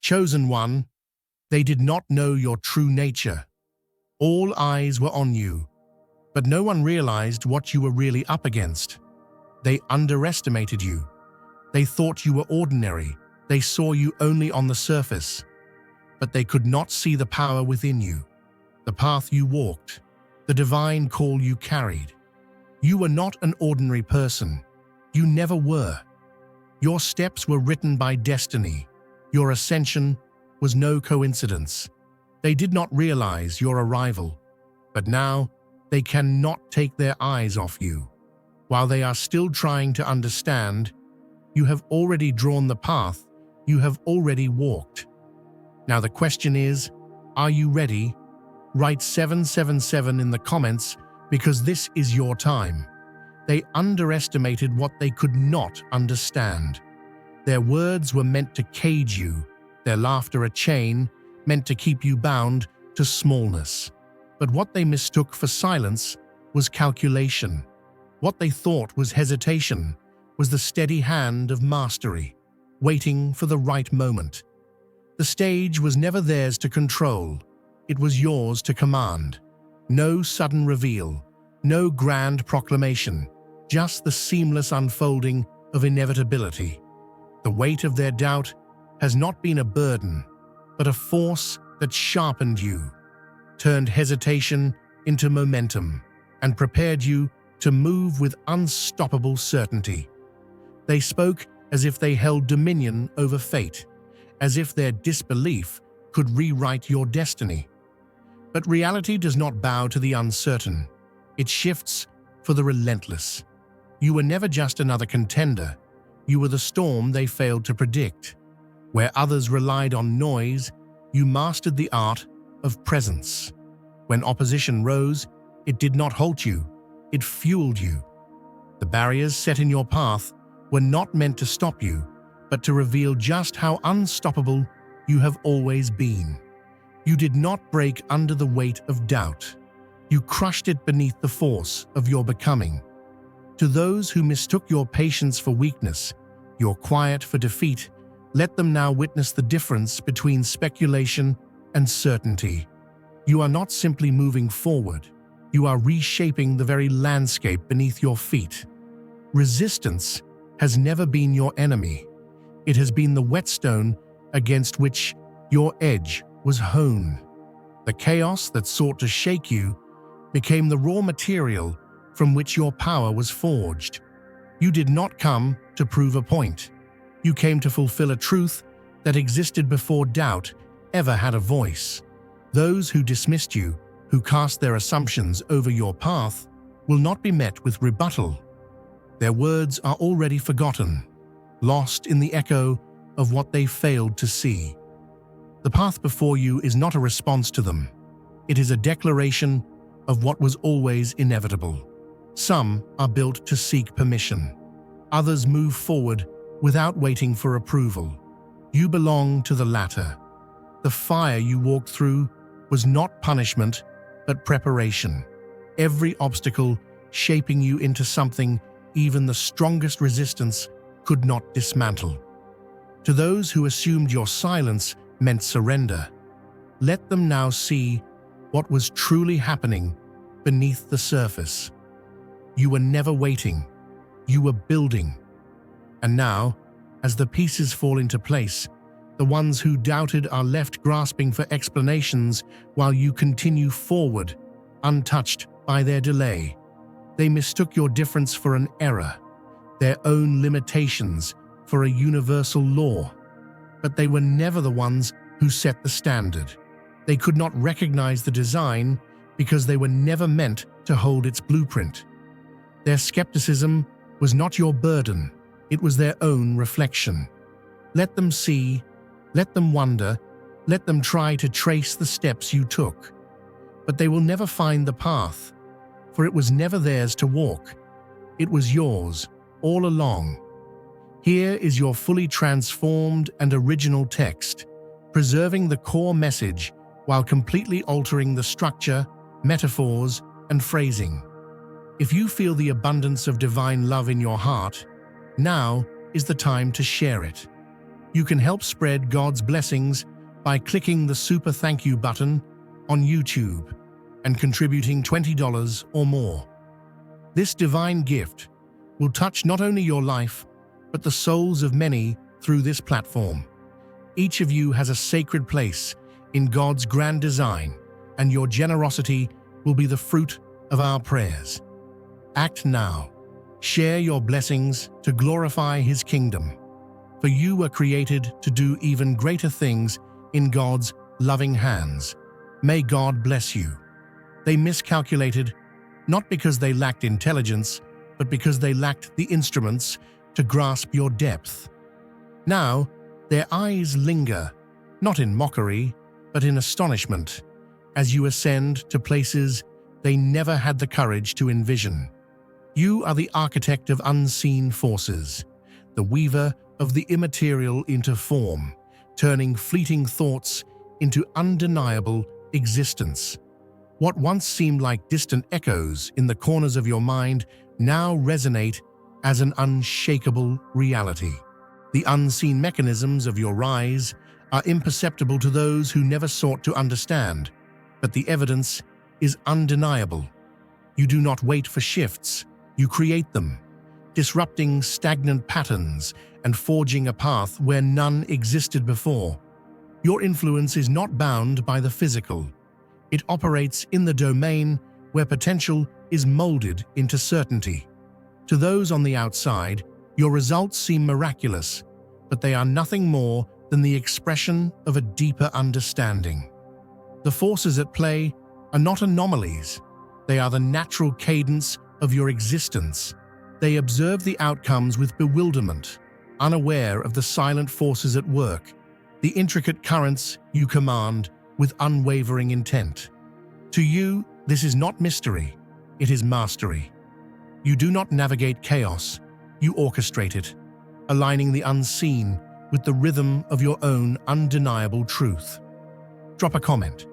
Chosen one, they did not know your true nature. All eyes were on you, but no one realized what you were really up against. They underestimated you. They thought you were ordinary. They saw you only on the surface. But they could not see the power within you, the path you walked, the divine call you carried. You were not an ordinary person. You never were. Your steps were written by destiny. Your ascension was no coincidence. They did not realize your arrival, but now they cannot take their eyes off you. While they are still trying to understand, you have already drawn the path, you have already walked. Now the question is, are you ready? Write 777 in the comments because this is your time. They underestimated what they could not understand. Their words were meant to cage you, their laughter a chain, meant to keep you bound to smallness. But what they mistook for silence was calculation. What they thought was hesitation was the steady hand of mastery, waiting for the right moment. The stage was never theirs to control. It was yours to command. No sudden reveal, no grand proclamation, just the seamless unfolding of inevitability. The weight of their doubt has not been a burden, but a force that sharpened you, turned hesitation into momentum, and prepared you to move with unstoppable certainty. They spoke as if they held dominion over fate, as if their disbelief could rewrite your destiny. But reality does not bow to the uncertain. It shifts for the relentless. You were never just another contender. You were the storm they failed to predict. Where others relied on noise, you mastered the art of presence. When opposition rose, it did not halt you, it fueled you. The barriers set in your path were not meant to stop you, but to reveal just how unstoppable you have always been. You did not break under the weight of doubt. You crushed it beneath the force of your becoming. To those who mistook your patience for weakness, your quiet for defeat, let them now witness the difference between speculation and certainty. You are not simply moving forward. You are reshaping the very landscape beneath your feet. Resistance has never been your enemy. It has been the whetstone against which your edge was honed. The chaos that sought to shake you became the raw material from which your power was forged. You did not come to prove a point. You came to fulfill a truth that existed before doubt ever had a voice. Those who dismissed you, who cast their assumptions over your path, will not be met with rebuttal. Their words are already forgotten, lost in the echo of what they failed to see. The path before you is not a response to them. It is a declaration of what was always inevitable. Some are built to seek permission. Others move forward without waiting for approval. You belong to the latter. The fire you walked through was not punishment, but preparation. Every obstacle shaping you into something even the strongest resistance could not dismantle. To those who assumed your silence meant surrender, let them now see what was truly happening beneath the surface. You were never waiting, you were building. And now, as the pieces fall into place, the ones who doubted are left grasping for explanations while you continue forward, untouched by their delay. They mistook your difference for an error, their own limitations for a universal law. But they were never the ones who set the standard. They could not recognize the design because they were never meant to hold its blueprint. Their skepticism was not your burden, it was their own reflection. Let them see, let them wonder, let them try to trace the steps you took. But they will never find the path, for it was never theirs to walk. It was yours, all along. Here is your fully transformed and original text, preserving the core message while completely altering the structure, metaphors, and phrasing. If you feel the abundance of divine love in your heart, now is the time to share it. You can help spread God's blessings by clicking the Super Thank You button on YouTube and contributing $20 or more. This divine gift will touch not only your life, but the souls of many through this platform. Each of you has a sacred place in God's grand design, and your generosity will be the fruit of our prayers. Act now. Share your blessings to glorify His kingdom. For you were created to do even greater things in God's loving hands. May God bless you. They miscalculated, not because they lacked intelligence, but because they lacked the instruments to grasp your depth. Now, their eyes linger, not in mockery, but in astonishment, as you ascend to places they never had the courage to envision. You are the architect of unseen forces, the weaver of the immaterial into form, turning fleeting thoughts into undeniable existence. What once seemed like distant echoes in the corners of your mind now resonate as an unshakable reality. The unseen mechanisms of your rise are imperceptible to those who never sought to understand, but the evidence is undeniable. You do not wait for shifts, you create them, disrupting stagnant patterns and forging a path where none existed before. Your influence is not bound by the physical. It operates in the domain where potential is molded into certainty. To those on the outside, your results seem miraculous, but they are nothing more than the expression of a deeper understanding. The forces at play are not anomalies. They are the natural cadence of your existence. They observe the outcomes with bewilderment, unaware of the silent forces at work, the intricate currents you command with unwavering intent. To you, this is not mystery, it is mastery. You do not navigate chaos, you orchestrate it, aligning the unseen with the rhythm of your own undeniable truth. Drop a comment.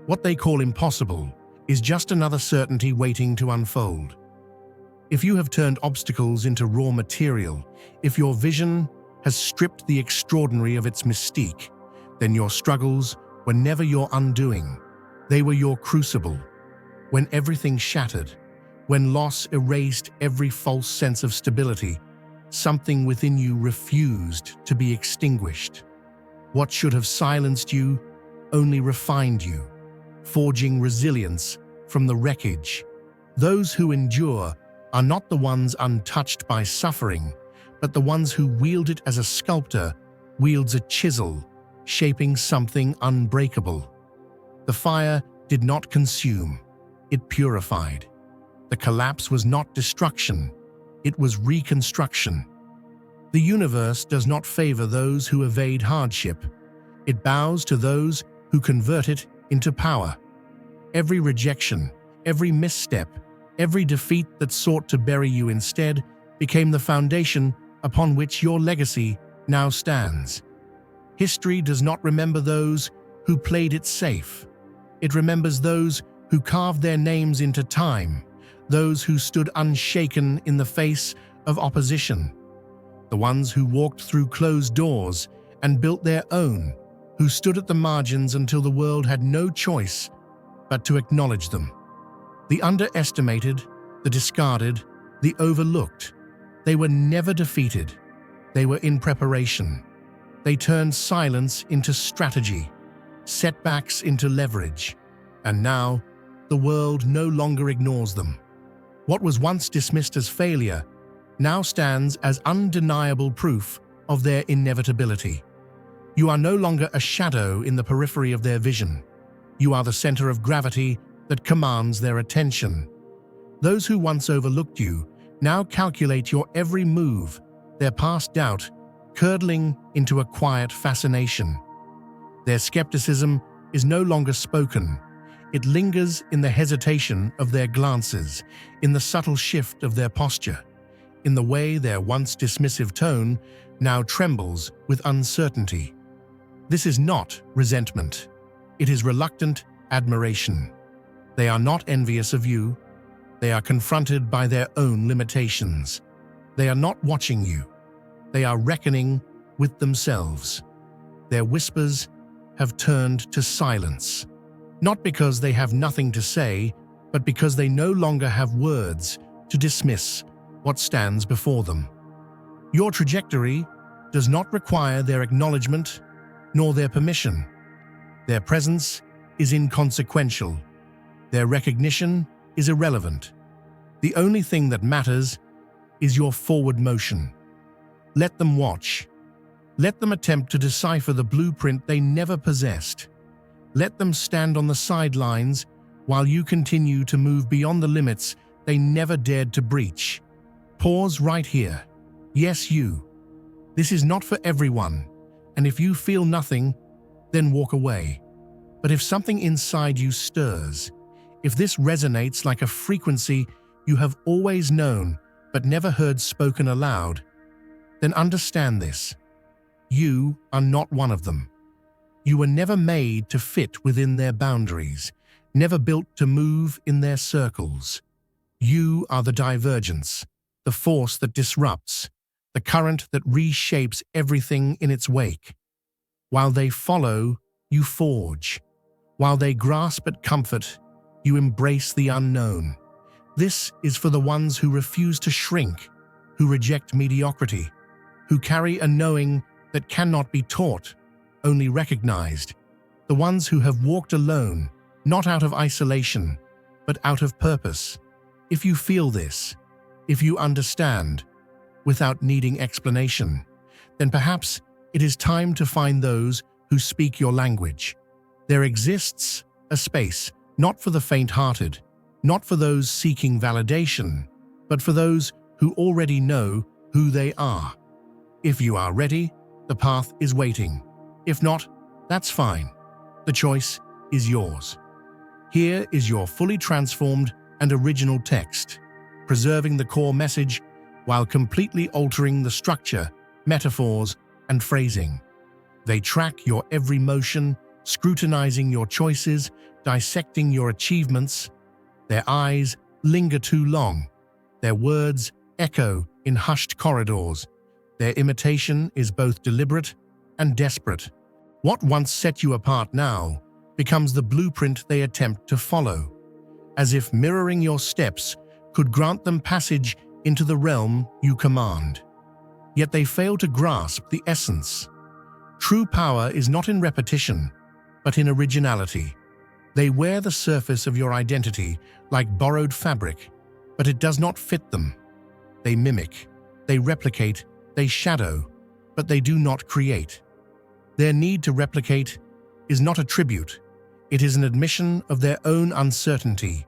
What they call impossible is just another certainty waiting to unfold. If you have turned obstacles into raw material, if your vision has stripped the extraordinary of its mystique, then your struggles were never your undoing. They were your crucible. When everything shattered, when loss erased every false sense of stability, something within you refused to be extinguished. What should have silenced you only refined you, forging resilience from the wreckage. Those who endure are not the ones untouched by suffering, but the ones who wield it as a sculptor wields a chisel, shaping something unbreakable. The fire did not consume, it purified. The collapse was not destruction, it was reconstruction. The universe does not favor those who evade hardship. It bows to those who convert it into power. Every rejection, every misstep, every defeat that sought to bury you instead became the foundation upon which your legacy now stands. History does not remember those who played it safe. It remembers those who carved their names into time, those who stood unshaken in the face of opposition, the ones who walked through closed doors and built their own, who stood at the margins until the world had no choice but to acknowledge them. The underestimated, the discarded, the overlooked. They were never defeated. They were in preparation. They turned silence into strategy, setbacks into leverage, and now the world no longer ignores them. What was once dismissed as failure now stands as undeniable proof of their inevitability. You are no longer a shadow in the periphery of their vision. You are the center of gravity that commands their attention. Those who once overlooked you now calculate your every move, their past doubt curdling into a quiet fascination. Their skepticism is no longer spoken. It lingers in the hesitation of their glances, in the subtle shift of their posture, in the way their once dismissive tone now trembles with uncertainty. This is not resentment. It is reluctant admiration. They are not envious of you. They are confronted by their own limitations. They are not watching you. They are reckoning with themselves. Their whispers have turned to silence, not because they have nothing to say, but because they no longer have words to dismiss what stands before them. Your trajectory does not require their acknowledgement nor their permission. Their presence is inconsequential. Their recognition is irrelevant. The only thing that matters is your forward motion. Let them watch. Let them attempt to decipher the blueprint they never possessed. Let them stand on the sidelines while you continue to move beyond the limits they never dared to breach. Pause right here. Yes, you. This is not for everyone, and if you feel nothing, then walk away. But if something inside you stirs, if this resonates like a frequency you have always known but never heard spoken aloud, then understand this. You are not one of them. You were never made to fit within their boundaries, never built to move in their circles. You are the divergence, the force that disrupts, the current that reshapes everything in its wake. While they follow, you forge. While they grasp at comfort, you embrace the unknown. This is for the ones who refuse to shrink, who reject mediocrity, who carry a knowing that cannot be taught, only recognized. The ones who have walked alone, not out of isolation, but out of purpose. If you feel this, if you understand, without needing explanation, then perhaps it is time to find those who speak your language. There exists a space, not for the faint-hearted, not for those seeking validation, but for those who already know who they are. If you are ready, the path is waiting. If not, that's fine. The choice is yours. Here is your fully transformed and original text, preserving the core message while completely altering the structure, metaphors, and phrasing. They track your every motion, scrutinizing your choices, dissecting your achievements. Their eyes linger too long. Their words echo in hushed corridors. Their imitation is both deliberate and desperate. What once set you apart now becomes the blueprint they attempt to follow, as if mirroring your steps could grant them passage into the realm you command. Yet they fail to grasp the essence. True power is not in repetition, but in originality. They wear the surface of your identity like borrowed fabric, but it does not fit them. They mimic, they replicate, they shadow, but they do not create. Their need to replicate is not a tribute. It is an admission of their own uncertainty,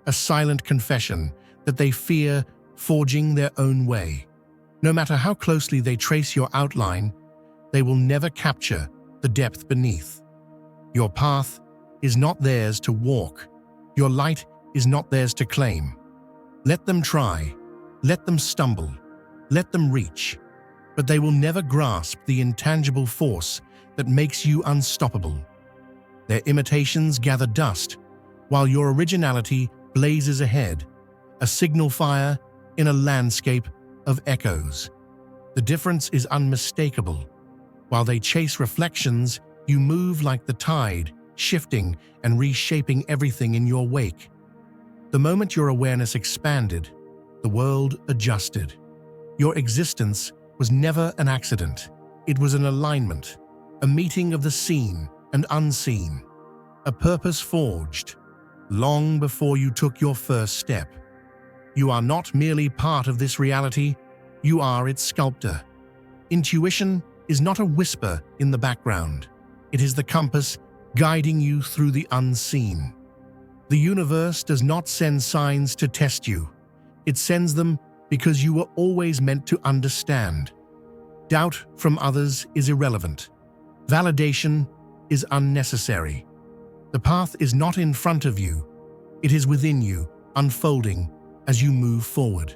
a silent confession that they fear forging their own way. No matter how closely they trace your outline, they will never capture the depth beneath. Your path is not theirs to walk. Your light is not theirs to claim. Let them try. Let them stumble. Let them reach. But they will never grasp the intangible force that makes you unstoppable. Their imitations gather dust, while your originality blazes ahead, a signal fire in a landscape of echoes. The difference is unmistakable. While they chase reflections, you move like the tide, shifting and reshaping everything in your wake. The moment your awareness expanded, the world adjusted. Your existence was never an accident. It was an alignment, a meeting of the seen and unseen, a purpose forged long before you took your first step. You are not merely part of this reality, you are its sculptor. Intuition is not a whisper in the background. It is the compass guiding you through the unseen. The universe does not send signs to test you. It sends them because you were always meant to understand. Doubt from others is irrelevant. Validation is unnecessary. The path is not in front of you. It is within you, unfolding as you move forward.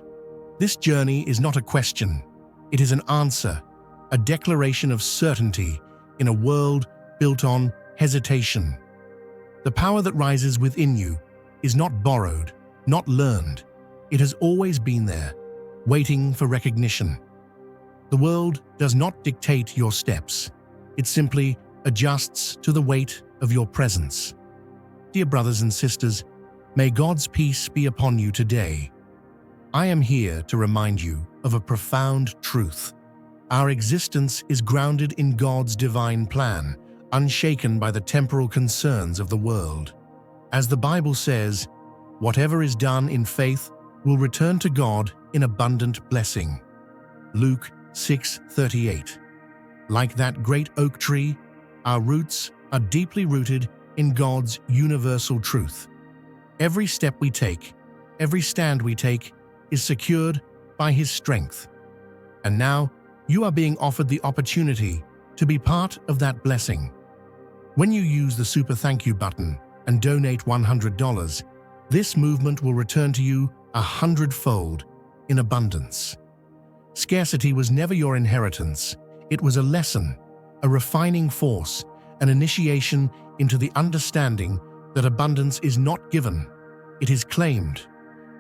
This journey is not a question. It is an answer, a declaration of certainty in a world built on hesitation. The power that rises within you is not borrowed, not learned. It has always been there, waiting for recognition. The world does not dictate your steps. It simply adjusts to the weight of your presence. Dear brothers and sisters, may God's peace be upon you today. I am here to remind you of a profound truth. Our existence is grounded in God's divine plan, unshaken by the temporal concerns of the world. As the Bible says, whatever is done in faith will return to God in abundant blessing. Luke 6:38. Like that great oak tree, our roots are deeply rooted in God's universal truth. Every step we take, every stand we take, is secured by His strength. And now, you are being offered the opportunity to be part of that blessing. When you use the Super Thank You button and donate $100, this movement will return to you 100-fold in abundance. Scarcity was never your inheritance. It was a lesson, a refining force, an initiation into the understanding that abundance is not given, it is claimed.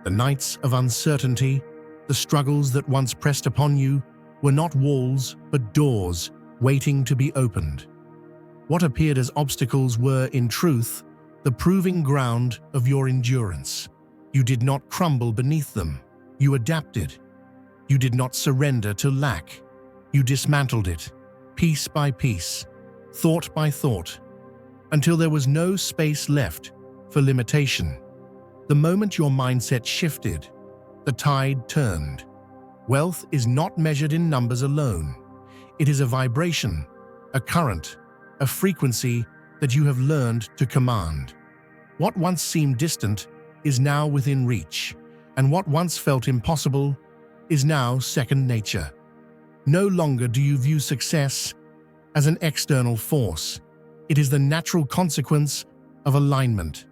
The nights of uncertainty, the struggles that once pressed upon you, were not walls but doors waiting to be opened. What appeared as obstacles were, in truth, the proving ground of your endurance. You did not crumble beneath them. You adapted. You did not surrender to lack. You dismantled it, piece by piece, thought by thought, until there was no space left for limitation. The moment your mindset shifted, the tide turned. Wealth is not measured in numbers alone. It is a vibration, a current, a frequency that you have learned to command. What once seemed distant is now within reach, and what once felt impossible is now second nature. No longer do you view success as an external force. It is the natural consequence of alignment.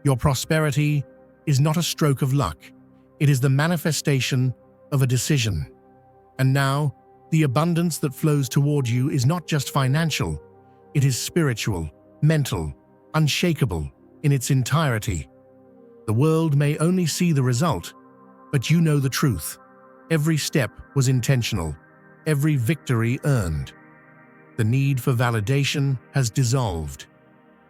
Your prosperity is not a stroke of luck. It is the manifestation of a decision. And now, the abundance that flows toward you is not just financial. It is spiritual, mental, unshakable in its entirety. The world may only see the result, but you know the truth. Every step was intentional, every victory earned. The need for validation has dissolved,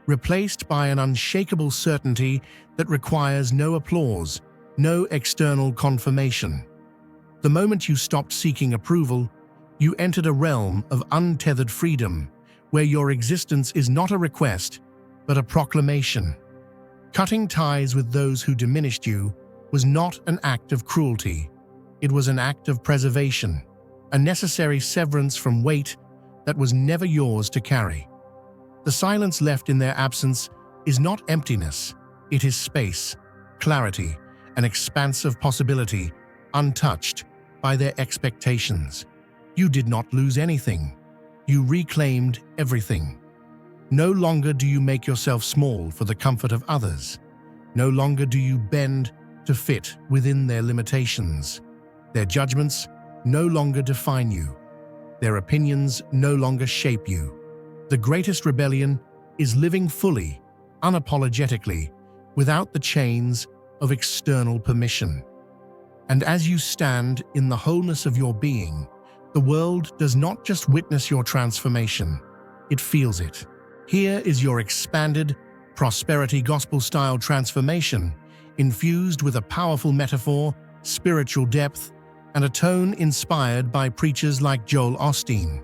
replaced by an unshakable certainty that requires no applause, no external confirmation. The moment you stopped seeking approval, you entered a realm of untethered freedom, where your existence is not a request, but a proclamation. Cutting ties with those who diminished you was not an act of cruelty. It was an act of preservation, a necessary severance from weight that was never yours to carry. The silence left in their absence is not emptiness. It is space, clarity, an expanse of possibility, untouched by their expectations. You did not lose anything. You reclaimed everything. No longer do you make yourself small for the comfort of others. No longer do you bend to fit within their limitations. Their judgments no longer define you. Their opinions no longer shape you. The greatest rebellion is living fully, unapologetically, without the chains of external permission. And as you stand in the wholeness of your being, the world does not just witness your transformation, it feels it. Here is your expanded, prosperity gospel-style transformation, infused with a powerful metaphor, spiritual depth, and a tone inspired by preachers like Joel Osteen.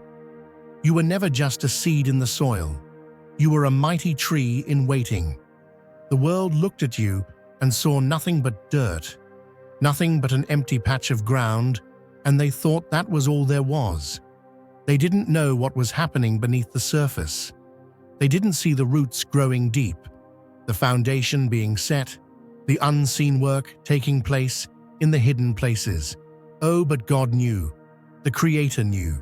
You were never just a seed in the soil. You were a mighty tree in waiting. The world looked at you and saw nothing but dirt, nothing but an empty patch of ground, and they thought that was all there was. They didn't know what was happening beneath the surface. They didn't see the roots growing deep, the foundation being set, the unseen work taking place in the hidden places. Oh, but God knew. The Creator knew.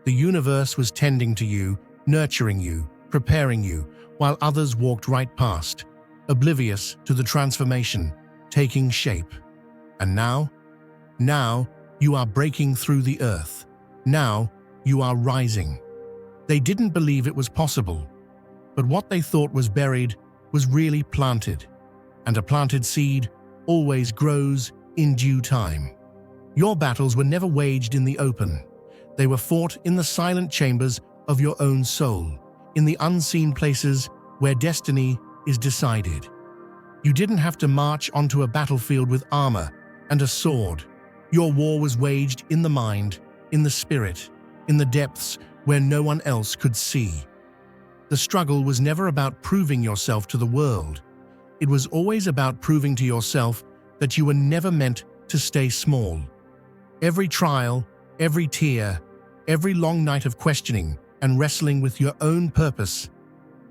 The universe was tending to you, nurturing you, preparing you, while others walked right past, oblivious to the transformation taking shape. And now you are breaking through the earth. Now you are rising. They didn't believe it was possible, but what they thought was buried was really planted, and a planted seed always grows in due time. Your battles were never waged in the open. They were fought in the silent chambers of your own soul, in the unseen places where destiny is decided. You didn't have to march onto a battlefield with armor and a sword. Your war was waged in the mind, in the spirit, in the depths where no one else could see. The struggle was never about proving yourself to the world. It was always about proving to yourself that you were never meant to stay small. Every trial, every tear, every long night of questioning and wrestling with your own purpose,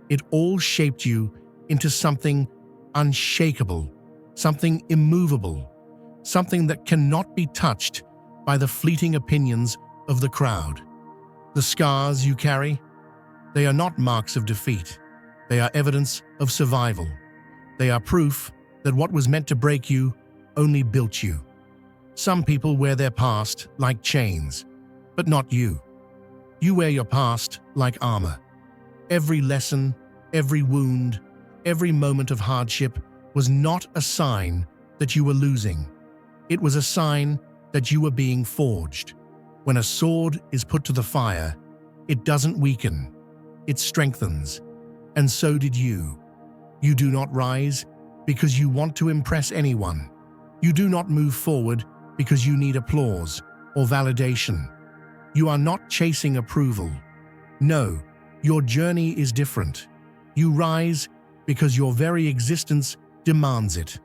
it all shaped you into something unshakable, something immovable, something that cannot be touched by the fleeting opinions of the crowd. The scars you carry, they are not marks of defeat. They are evidence of survival. They are proof that what was meant to break you only built you. Some people wear their past like chains, but not you. You wear your past like armor. Every lesson, every wound, every moment of hardship was not a sign that you were losing. It was a sign that you were being forged. When a sword is put to the fire, it doesn't weaken, it strengthens. And so did you. You do not rise because you want to impress anyone. You do not move forward because you need applause or validation. You are not chasing approval. No, your journey is different. You rise because your very existence demands it,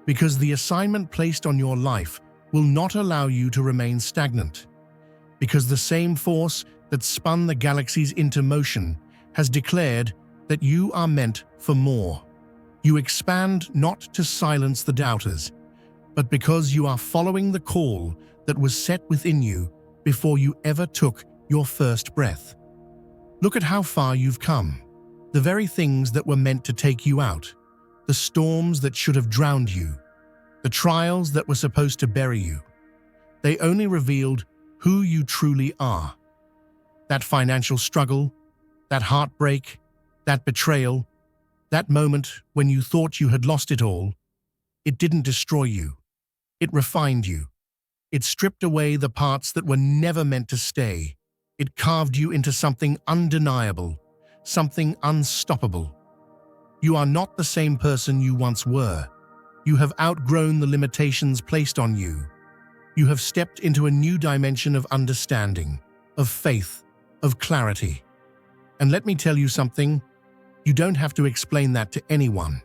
because the assignment placed on your life will not allow you to remain stagnant, because the same force that spun the galaxies into motion has declared that you are meant for more. You expand not to silence the doubters, but because you are following the call that was set within you before you ever took your first breath. Look at how far you've come. The very things that were meant to take you out, the storms that should have drowned you, the trials that were supposed to bury you, they only revealed who you truly are. That financial struggle, that heartbreak, that betrayal, that moment when you thought you had lost it all, it didn't destroy you. It refined you. It stripped away the parts that were never meant to stay. It carved you into something undeniable, something unstoppable. You are not the same person you once were. You have outgrown the limitations placed on you. You have stepped into a new dimension of understanding, of faith, of clarity. And let me tell you something, you don't have to explain that to anyone.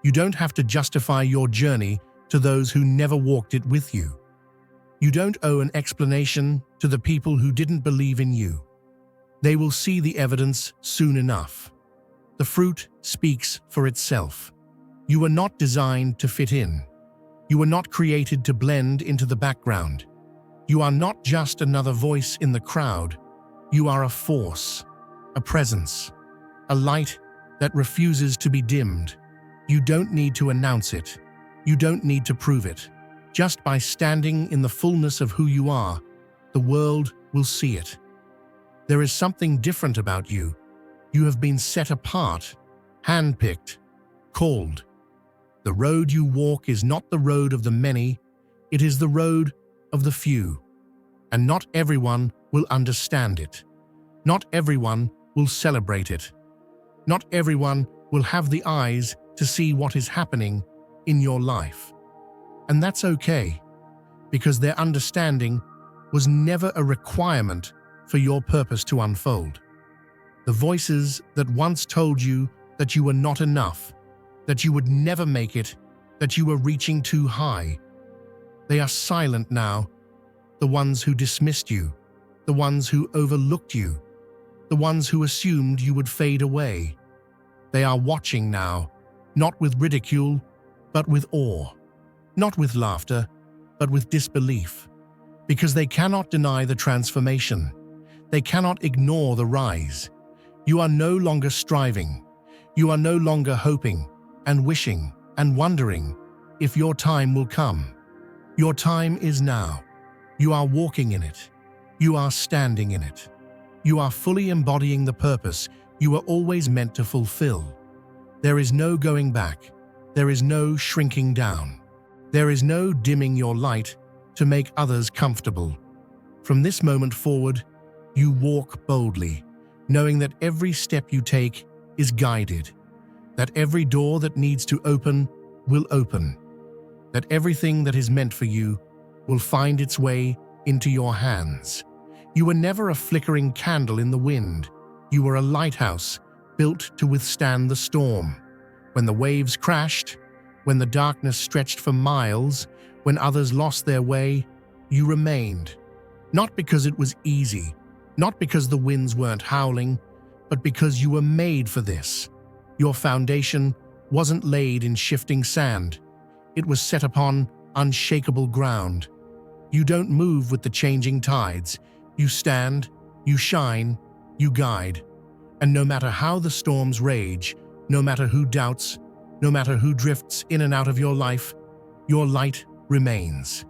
You don't have to justify your journey to those who never walked it with you. You don't owe an explanation to the people who didn't believe in you. They will see the evidence soon enough. The fruit speaks for itself. You were not designed to fit in. You were not created to blend into the background. You are not just another voice in the crowd. You are a force, a presence, a light that refuses to be dimmed. You don't need to announce it. You don't need to prove it. Just by standing in the fullness of who you are, the world will see it. There is something different about you. You have been set apart, handpicked, called. The road you walk is not the road of the many, it is the road of the few. And not everyone will understand it. Not everyone will celebrate it. Not everyone will have the eyes to see what is happening in your life. And that's okay, because their understanding was never a requirement for your purpose to unfold. The voices that once told you that you were not enough, that you would never make it, that you were reaching too high, they are silent now. The ones who dismissed you, the ones who overlooked you, the ones who assumed you would fade away. They are watching now, not with ridicule, but with awe. Not with laughter, but with disbelief. Because they cannot deny the transformation. They cannot ignore the rise. You are no longer striving. You are no longer hoping and wishing and wondering if your time will come. Your time is now. You are walking in it. You are standing in it. You are fully embodying the purpose you were always meant to fulfill. There is no going back. There is no shrinking down. There is no dimming your light to make others comfortable. From this moment forward, You walk boldly, knowing that every step you take is guided, that every door that needs to open will open, that everything that is meant for you will find its way into your hands. You were never a flickering candle in the wind. You were a lighthouse built to withstand the storm. When the waves crashed, when the darkness stretched for miles, when others lost their way, you remained. Not because it was easy, not because the winds weren't howling, but because you were made for this. Your foundation wasn't laid in shifting sand. It was set upon unshakable ground. You don't move with the changing tides. You stand, you shine, you guide. And no matter how the storms rage, no matter who doubts, no matter who drifts in and out of your life, your light remains.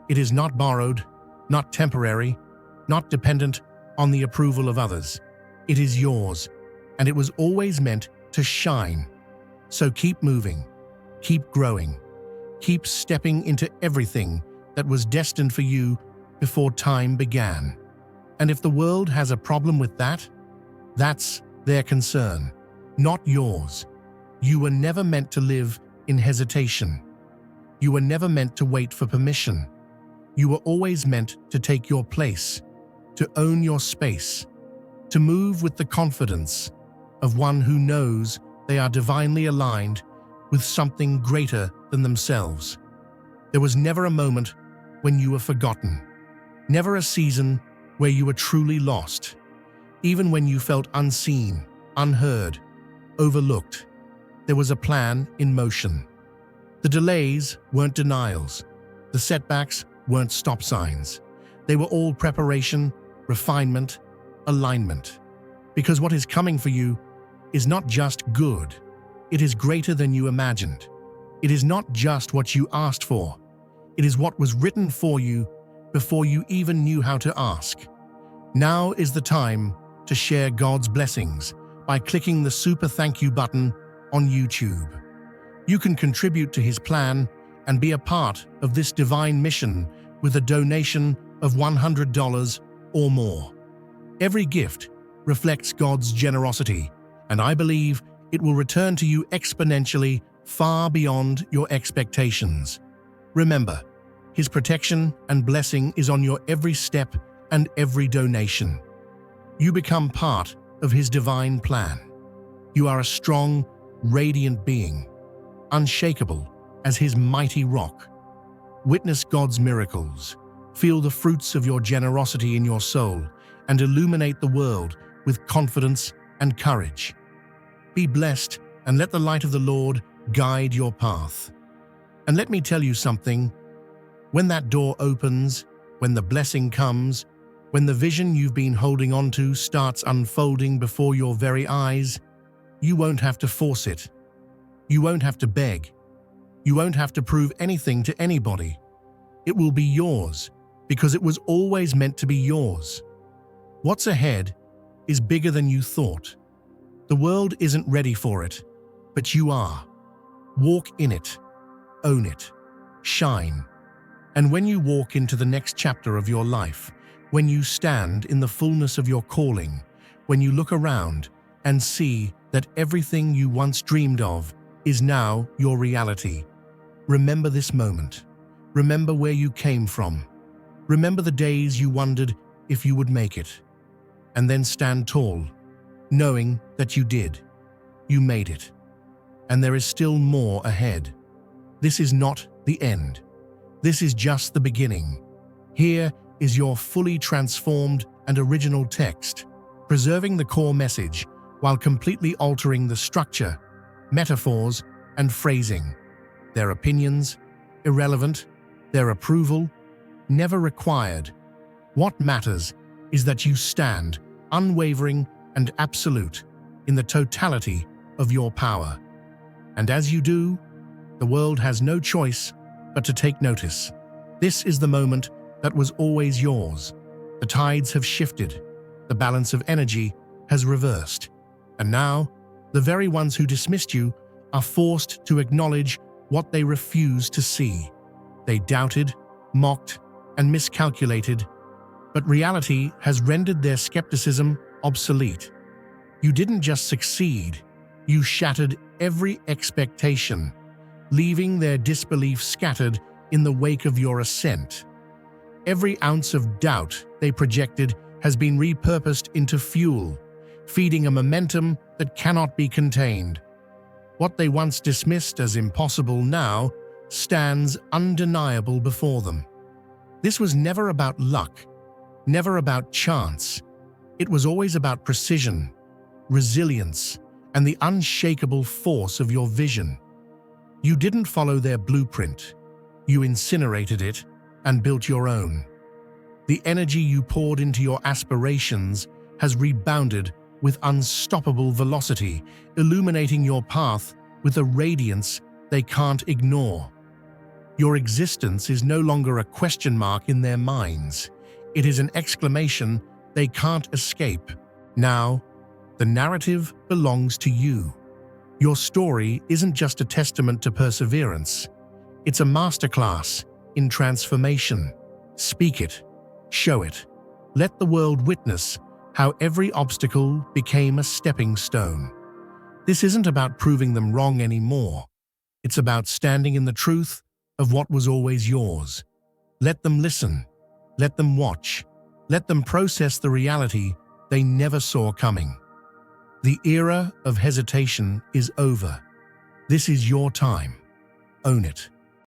It is not borrowed, not temporary, not dependent on the approval of others. It is yours, and it was always meant to shine. So keep moving, keep growing, keep stepping into everything that was destined for you before time began. And if the world has a problem with that, that's their concern, not yours. You were never meant to live in hesitation. You were never meant to wait for permission. You were always meant to take your place, to own your space, to move with the confidence of one who knows they are divinely aligned with something greater than themselves. There was never a moment when you were forgotten, never a season where you were truly lost. Even when you felt unseen, unheard, overlooked, there was a plan in motion. The delays weren't denials. The setbacks weren't stop signs. They were all preparation, refinement, alignment. Because what is coming for you is not just good. It is greater than you imagined. It is not just what you asked for. It is what was written for you before you even knew how to ask. Now is the time to share God's blessings by clicking the super thank you button on YouTube. You can contribute to His plan and be a part of this divine mission with a donation of $100 or more. Every gift reflects God's generosity, and I believe it will return to you exponentially far beyond your expectations. Remember, His protection and blessing is on your every step and every donation. You become part of His divine plan. You are a strong, radiant being, unshakable as His mighty rock. Witness God's miracles, feel the fruits of your generosity in your soul, and illuminate the world with confidence and courage. Be blessed and let the light of the Lord guide your path. And let me tell you something, when that door opens, when the blessing comes, when the vision you've been holding on to starts unfolding before your very eyes, you won't have to force it. You won't have to beg. You won't have to prove anything to anybody. It will be yours because it was always meant to be yours. What's ahead is bigger than you thought. The world isn't ready for it, but you are. Walk in it, own it, shine. And when you walk into the next chapter of your life, when you stand in the fullness of your calling, when you look around and see that everything you once dreamed of is now your reality, remember this moment. Remember where you came from. Remember the days you wondered if you would make it. And then stand tall, knowing that you did. You made it. And there is still more ahead. This is not the end. This is just the beginning. Here is your fully transformed and original text, preserving the core message while completely altering the structure, metaphors, and phrasing. Their opinions, irrelevant. Their approval, never required. What matters is that you stand, unwavering and absolute, in the totality of your power. And as you do, the world has no choice but to take notice. This is the moment that was always yours. The tides have shifted. The balance of energy has reversed. And now, the very ones who dismissed you are forced to acknowledge what they refused to see. They doubted, mocked, and miscalculated, But reality has rendered their skepticism obsolete. You didn't just succeed, you shattered every expectation, leaving their disbelief scattered in the wake of your ascent. Every ounce of doubt they projected has been repurposed into fuel, feeding a momentum that cannot be contained. What they once dismissed as impossible now stands undeniable before them. This was never about luck, never about chance. It was always about precision, resilience, and the unshakable force of your vision. You didn't follow their blueprint. You incinerated it and built your own. The energy you poured into your aspirations has rebounded with unstoppable velocity, illuminating your path with a radiance they can't ignore. Your existence is no longer a question mark in their minds. It is an exclamation they can't escape. Now, the narrative belongs to you. Your story isn't just a testament to perseverance. It's a masterclass in transformation. Speak it. Show it. Let the world witness how every obstacle became a stepping stone. This isn't about proving them wrong anymore. It's about standing in the truth of what was always yours. Let them listen. Let them watch. Let them process the reality they never saw coming. The era of hesitation is over. This is your time. Own it.